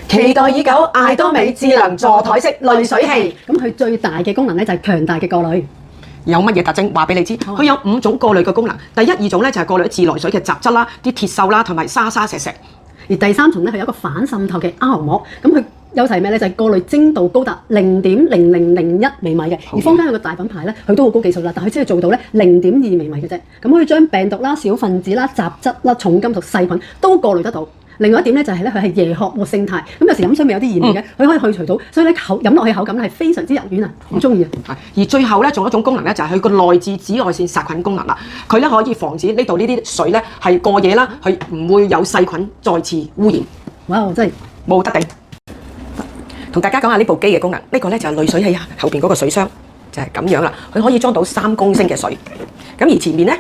期待已久，艾多美智能座台式濾水器。咁佢最大嘅功能咧就係強大嘅過濾。有乜嘢特徵？話俾你知，佢有5種過濾嘅功能。第一、2種咧就係過濾自來水嘅雜質啦、啲鐵鏽啦同埋沙沙石石。而第3重咧，佢有一個反滲透嘅 R 膜，咁佢優勢係咩咧？就係過濾精度高達0.0001微米嘅。而坊間有個大品牌咧，佢都好高技術啦，但佢只係做到咧0.2微米嘅啫。咁可以將病毒啦、小分子啦、雜質啦、重金屬細菌都過濾得到。另外一點咧就係咧，佢係椰殼活性態，咁有時飲水咪有啲鹽味嘅，佢可以去除到，所以咧飲落去口感係非常之柔軟啊，好中意啊！而最後咧仲有一種功能咧，就係佢個內置紫外線殺菌功能啦。佢咧可以防止呢度呢啲水咧係過夜啦，佢唔會有細菌再次污染。哇！真係冇得頂。同大家講下呢部機嘅功能，呢個咧就係濾水器啊，後邊嗰個水箱就係咁樣啦，佢可以裝到3公升嘅水。咁而前面咧，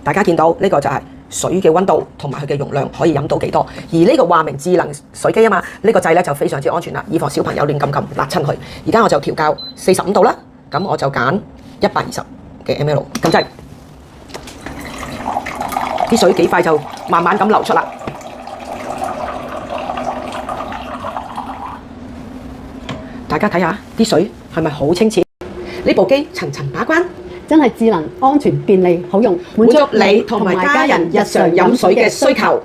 大家見到呢個就係水嘅溫度同埋佢嘅容量可以飲到幾多，而呢個話明智能水機啊嘛，呢個掣咧就非常之安全啦，以防小朋友亂撳辣親佢。而家我就調校45度啦，咁我就揀120嘅 ml， 咁即係啲水幾快就慢慢咁流出啦。大家睇下啲水係咪好清澈？呢部機層層把關。真係智能、安全、便利、好用，滿足你同埋家人日常飲水嘅需求。